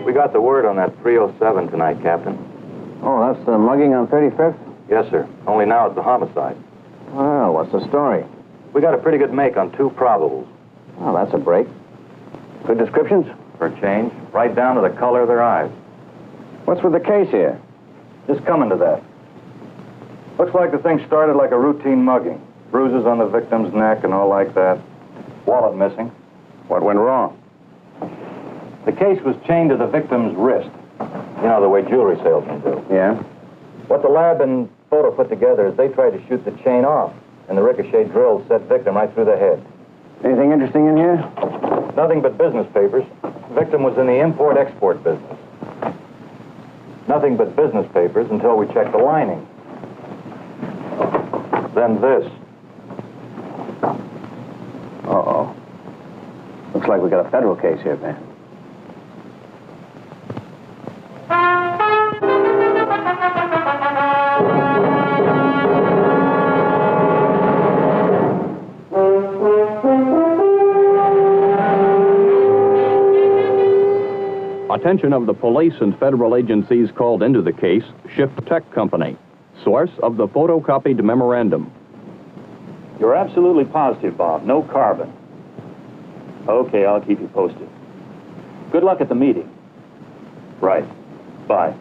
We got the word on that 307 tonight, Captain. Oh, that's the mugging on 35th? Yes, sir. Only now it's a homicide. Well, what's the story? We got a pretty good make on 2 probables. Oh, that's a break. Good descriptions? For a change, right down to the color of their eyes. What's with the case here? Just coming to that. Looks like the thing started like a routine mugging. Bruises on the victim's neck and all like that. Wallet missing. What went wrong? The case was chained to the victim's wrist. You know, the way jewelry salesmen do. Yeah? What the lab and photo put together is they tried to shoot the chain off, and the ricochet drill set victim right through the head. Anything interesting in here? Nothing but business papers. Victim was in the import-export business. Nothing but business papers until we checked the lining. Then this. Uh-oh. Looks like we got a federal case here, man. Attention of the police and federal agencies called into the case, Shift Tech Company, source of the photocopied memorandum. You're absolutely positive, Bob. No carbon. Okay, I'll keep you posted. Good luck at the meeting. Right. Bye.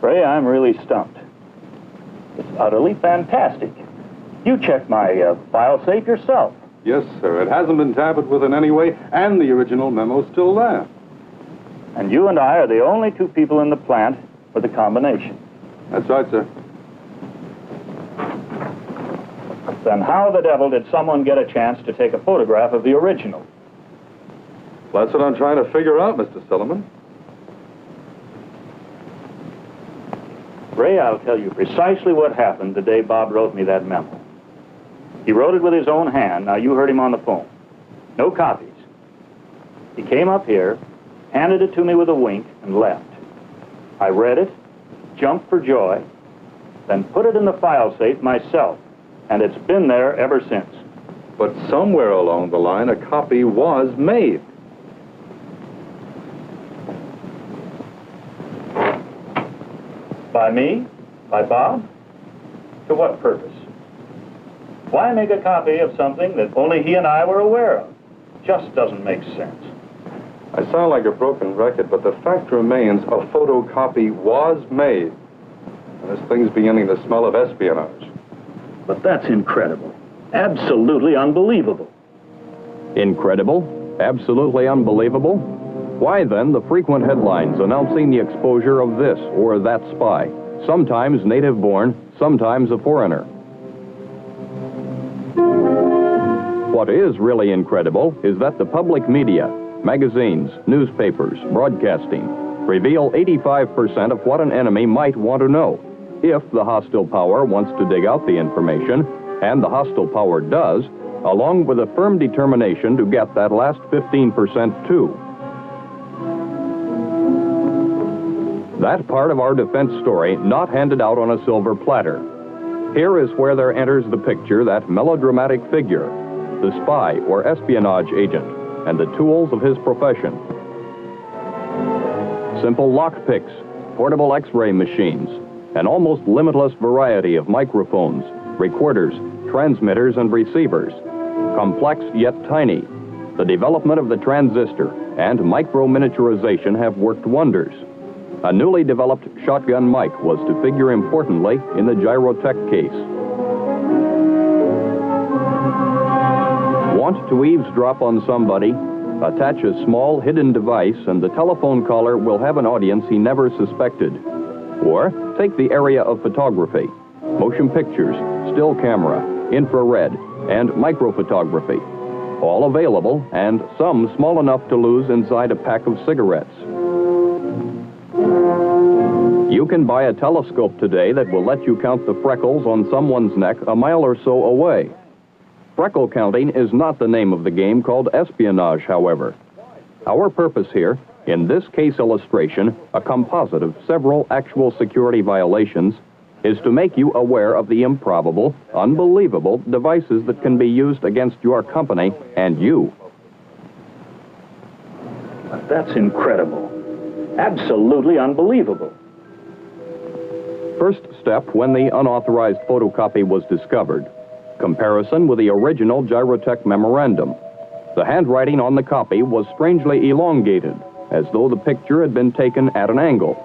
Ray, I'm really stumped. It's utterly fantastic. You checked my file safe yourself. Yes, sir. It hasn't been tampered with in any way, and the original memo's still there. And you and I are the only 2 people in the plant with the combination. That's right, sir. Then how the devil did someone get a chance to take a photograph of the original? That's what I'm trying to figure out, Mr. Silliman. Ray, I'll tell you precisely what happened the day Bob wrote me that memo. He wrote it with his own hand. Now, you heard him on the phone. No copies. He came up here, handed it to me with a wink, and left. I read it, jumped for joy, then put it in the file safe myself, and it's been there ever since. But somewhere along the line, a copy was made. By me? By Bob? To what purpose? Why make a copy of something that only he and I were aware of? Just doesn't make sense. I sound like a broken record, but the fact remains a photocopy was made. And this thing's beginning to smell of espionage. But that's incredible. Absolutely unbelievable. Incredible? Absolutely unbelievable? Why then the frequent headlines announcing the exposure of this or that spy, sometimes native-born, sometimes a foreigner? What is really incredible is that the public media, magazines, newspapers, broadcasting, reveal 85% of what an enemy might want to know, if the hostile power wants to dig out the information, and the hostile power does, along with a firm determination to get that last 15% too. That part of our defense story not handed out on a silver platter. Here is where there enters the picture that melodramatic figure, the spy or espionage agent, and the tools of his profession. Simple lockpicks, portable X-ray machines, an almost limitless variety of microphones, recorders, transmitters, and receivers. Complex yet tiny. The development of the transistor and micro-miniaturization have worked wonders. A newly developed shotgun mic was to figure importantly in the Gyrotech case. Want to eavesdrop on somebody? Attach a small hidden device and the telephone caller will have an audience he never suspected. Or take the area of photography, motion pictures, still camera, infrared, and microphotography. All available and some small enough to lose inside a pack of cigarettes. You can buy a telescope today that will let you count the freckles on someone's neck a mile or so away. Freckle counting is not the name of the game called espionage, however. Our purpose here, in this case illustration, a composite of several actual security violations, is to make you aware of the improbable, unbelievable devices that can be used against your company and you. That's incredible. Absolutely unbelievable. First step when the unauthorized photocopy was discovered. Comparison with the original Gyrotech memorandum. The handwriting on the copy was strangely elongated, as though the picture had been taken at an angle.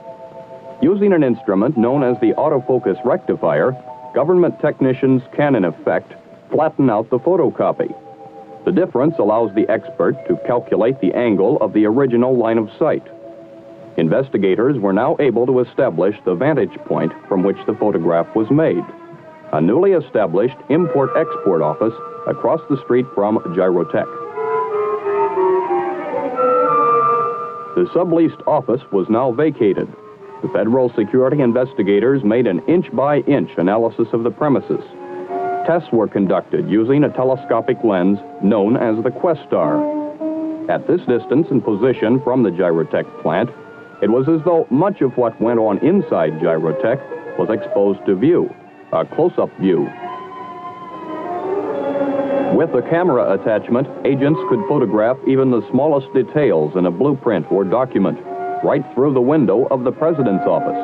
Using an instrument known as the autofocus rectifier, government technicians can, in effect, flatten out the photocopy. The difference allows the expert to calculate the angle of the original line of sight. Investigators were now able to establish the vantage point from which the photograph was made. A newly established import-export office across the street from Gyrotech. The subleased office was now vacated. The federal security investigators made an inch-by-inch analysis of the premises. Tests were conducted using a telescopic lens known as the Questar. At this distance and position from the Gyrotech plant, it was as though much of what went on inside Gyrotech was exposed to view, a close-up view. With the camera attachment, agents could photograph even the smallest details in a blueprint or document, right through the window of the president's office.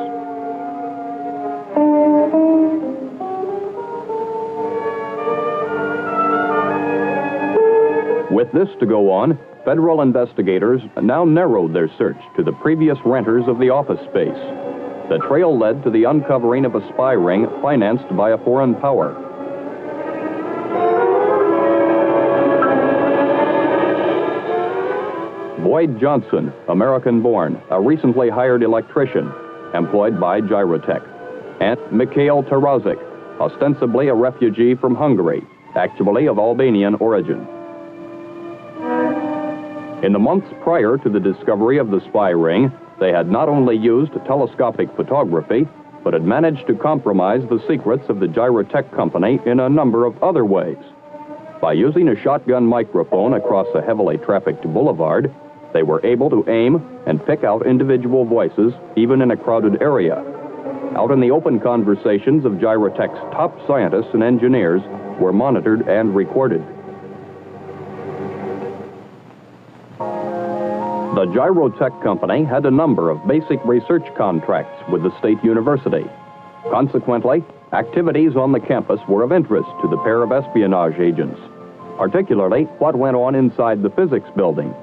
With this to go on, federal investigators now narrowed their search to the previous renters of the office space. The trail led to the uncovering of a spy ring financed by a foreign power. Boyd Johnson, American-born, a recently hired electrician, employed by Gyrotech. And Mikhail Tarazik, ostensibly a refugee from Hungary, actually of Albanian origin. In the months prior to the discovery of the spy ring, they had not only used telescopic photography, but had managed to compromise the secrets of the Gyrotech company in a number of other ways. By using a shotgun microphone across a heavily trafficked boulevard, they were able to aim and pick out individual voices, even in a crowded area. Out in the open, conversations of Gyrotech's top scientists and engineers were monitored and recorded. The Gyrotech company had a number of basic research contracts with the state university. Consequently, activities on the campus were of interest to the pair of espionage agents, particularly what went on inside the physics building.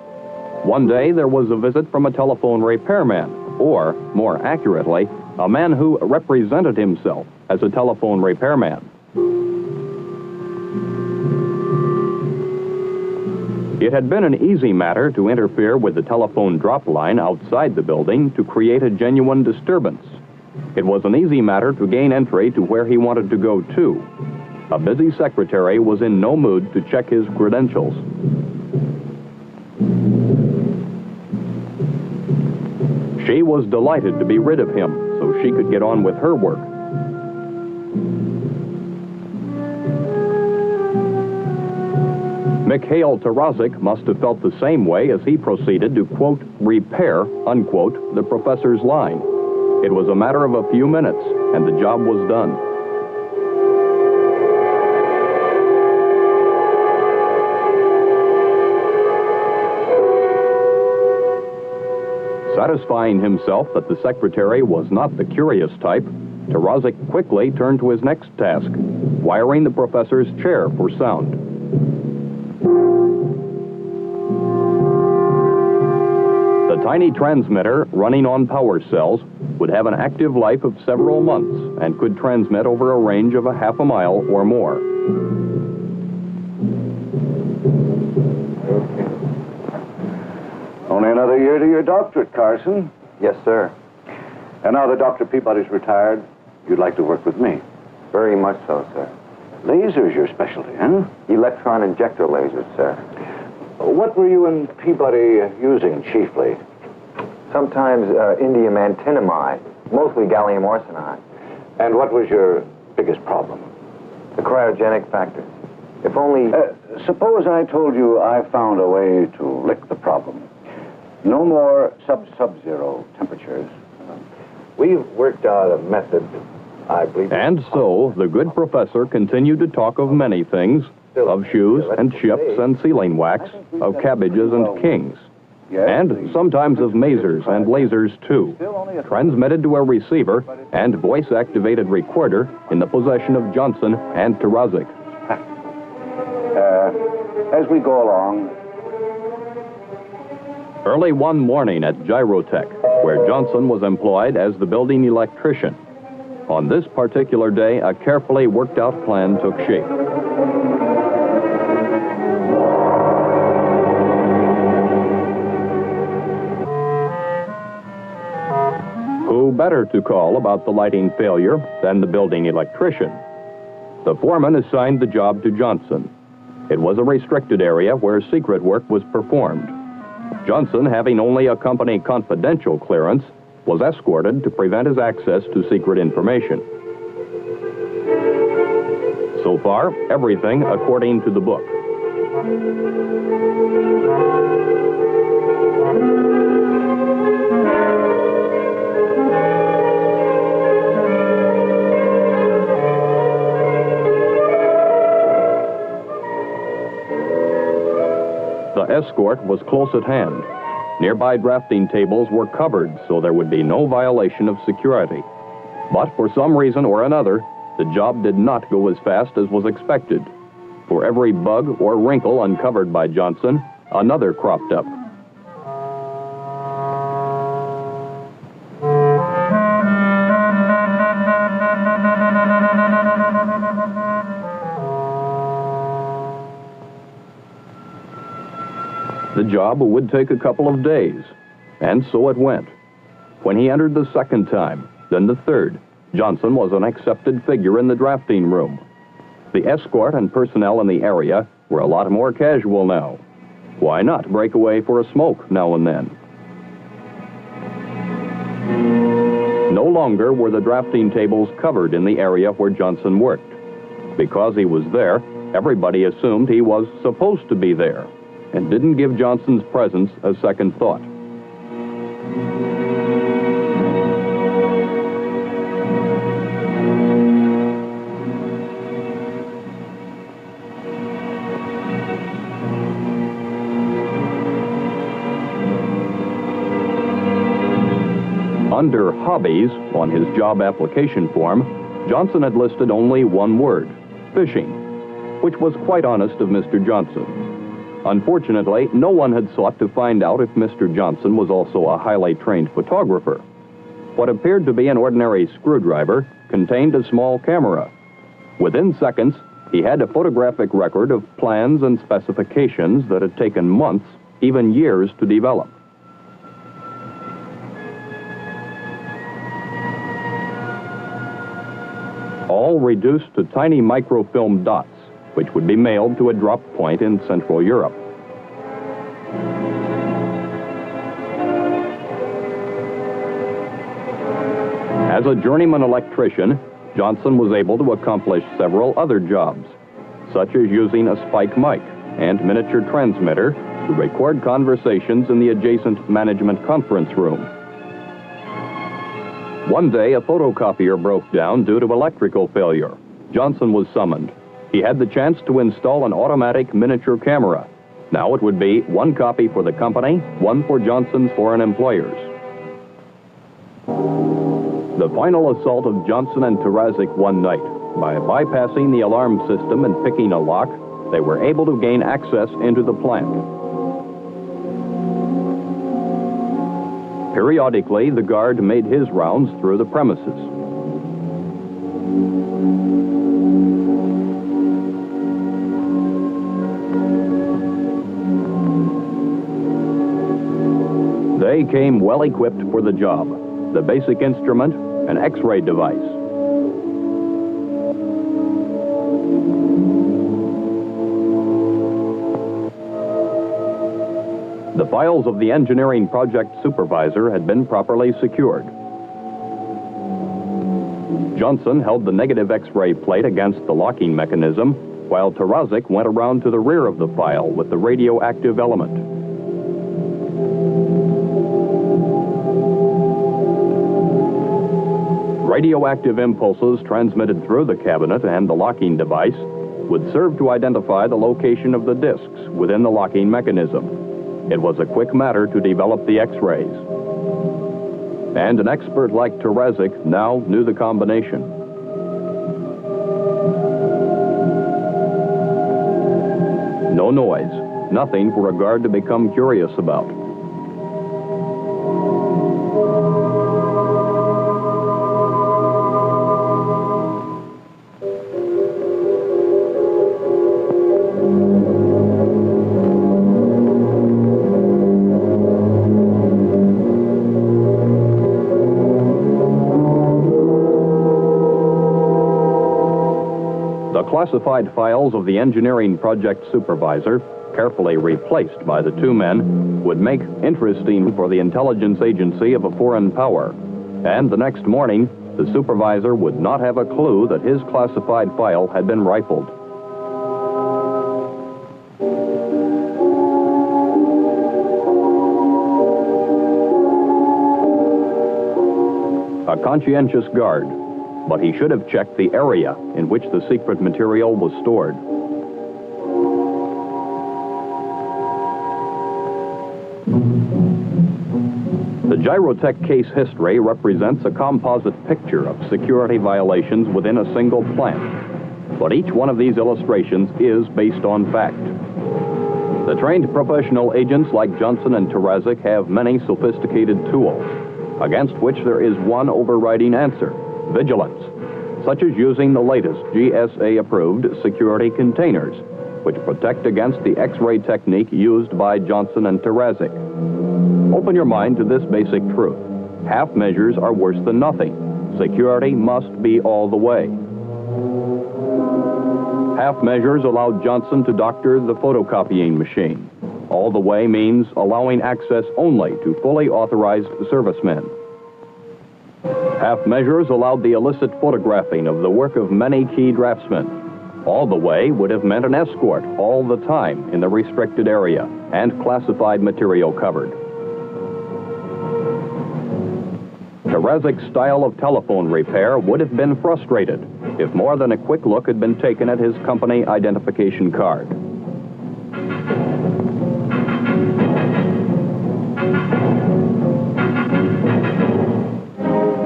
One day, there was a visit from a telephone repairman, or, more accurately, a man who represented himself as a telephone repairman. It had been an easy matter to interfere with the telephone drop line outside the building to create a genuine disturbance. It was an easy matter to gain entry to where he wanted to go to. A busy secretary was in no mood to check his credentials. She was delighted to be rid of him so she could get on with her work. Mikhail Tarazik must have felt the same way as he proceeded to, quote, repair, unquote, the professor's line. It was a matter of a few minutes, and the job was done. Satisfying himself that the secretary was not the curious type, Tarazik quickly turned to his next task, wiring the professor's chair for sound. The tiny transmitter, running on power cells, would have an active life of several months and could transmit over a range of a half a mile or more. Only another year to your doctorate, Carson. Yes, sir. And now that Dr. Peabody's retired, you'd like to work with me. Very much so, sir. Lasers your specialty, huh? Electron injector lasers, sir. What were you and Peabody using chiefly? Sometimes indium antinomide, mostly gallium arsenide. And what was your biggest problem? The cryogenic factor. If only... Suppose I told you I found a way to lick the problem. No more sub-zero temperatures. We've worked out a method I believe. And so the good professor continued to talk of many things, of shoes and ships and sealing wax, of cabbages and kings, and sometimes of masers and lasers too, transmitted to a receiver and voice-activated recorder in the possession of Johnson and Tarazik. As we go along. Early one morning at Gyrotech, where Johnson was employed as the building electrician. On this particular day, a carefully worked-out plan took shape. Who better to call about the lighting failure than the building electrician? The foreman assigned the job to Johnson. It was a restricted area where secret work was performed. Johnson, having only a company confidential clearance, was escorted to prevent his access to secret information. So far, everything according to the book. The escort was close at hand. Nearby drafting tables were covered so there would be no violation of security. But for some reason or another, the job did not go as fast as was expected. For every bug or wrinkle uncovered by Johnson, another cropped up. The job would take a couple of days, and so it went. When he entered the second time, then the third, Johnson was an accepted figure in the drafting room. The escort and personnel in the area were a lot more casual now. Why not break away for a smoke now and then? No longer were the drafting tables covered in the area where Johnson worked. Because he was there, everybody assumed he was supposed to be there, and didn't give Johnson's presence a second thought. Under hobbies on his job application form, Johnson had listed only one word, fishing, which was quite honest of Mr. Johnson. Unfortunately, no one had sought to find out if Mr. Johnson was also a highly trained photographer. What appeared to be an ordinary screwdriver contained a small camera. Within seconds, he had a photographic record of plans and specifications that had taken months, even years, to develop. All reduced to tiny microfilm dots, which would be mailed to a drop point in Central Europe. As a journeyman electrician, Johnson was able to accomplish several other jobs, such as using a spike mic and miniature transmitter to record conversations in the adjacent management conference room. One day, a photocopier broke down due to electrical failure. Johnson was summoned. He had the chance to install an automatic miniature camera. Now it would be one copy for the company, one for Johnson's foreign employers. The final assault of Johnson and Tarazik one night. By bypassing the alarm system and picking a lock, they were able to gain access into the plant. Periodically, the guard made his rounds through the premises. They came well equipped for the job. The basic instrument, an X-ray device. The files of the engineering project supervisor had been properly secured. Johnson held the negative X-ray plate against the locking mechanism, while Tarazik went around to the rear of the file with the radioactive element. Radioactive impulses transmitted through the cabinet and the locking device would serve to identify the location of the discs within the locking mechanism. It was a quick matter to develop the X-rays. And an expert like Terezik now knew the combination. No noise, nothing for a guard to become curious about. Classified files of the engineering project supervisor, carefully replaced by the two men, would make interesting for the intelligence agency of a foreign power. And the next morning, the supervisor would not have a clue that his classified file had been rifled. A conscientious guard, but he should have checked the area in which the secret material was stored. The Gyrotech case history represents a composite picture of security violations within a single plant, but each one of these illustrations is based on fact. The trained professional agents like Johnson and Terezik have many sophisticated tools, against which there is one overriding answer: vigilance, such as using the latest GSA-approved security containers, which protect against the X-ray technique used by Johnson and Terezik. Open your mind to this basic truth: half measures are worse than nothing. Security must be all the way. Half measures allowed Johnson to doctor the photocopying machine. All the way means allowing access only to fully authorized servicemen. Half measures allowed the illicit photographing of the work of many key draftsmen. All the way would have meant an escort all the time in the restricted area and classified material covered. Terezik's style of telephone repair would have been frustrated if more than a quick look had been taken at his company identification card.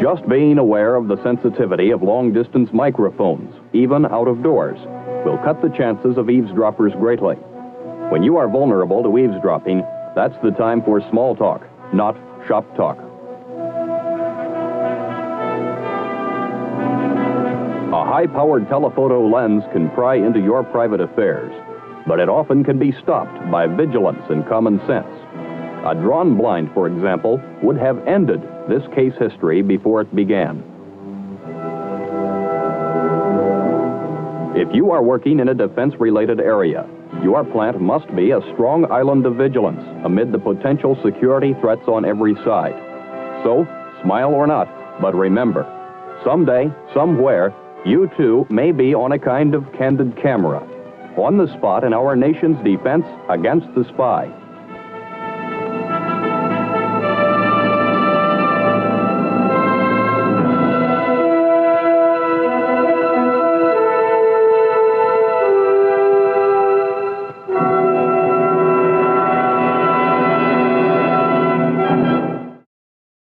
Just being aware of the sensitivity of long-distance microphones, even out of doors, will cut the chances of eavesdroppers greatly. When you are vulnerable to eavesdropping, that's the time for small talk, not shop talk. A high-powered telephoto lens can pry into your private affairs, but it often can be stopped by vigilance and common sense. A drawn blind, for example, would have ended this case history before it began. If you are working in a defense-related area, your plant must be a strong island of vigilance amid the potential security threats on every side. So, smile or not, but remember, someday, somewhere, you too may be on a kind of candid camera, on the spot in our nation's defense against the spy.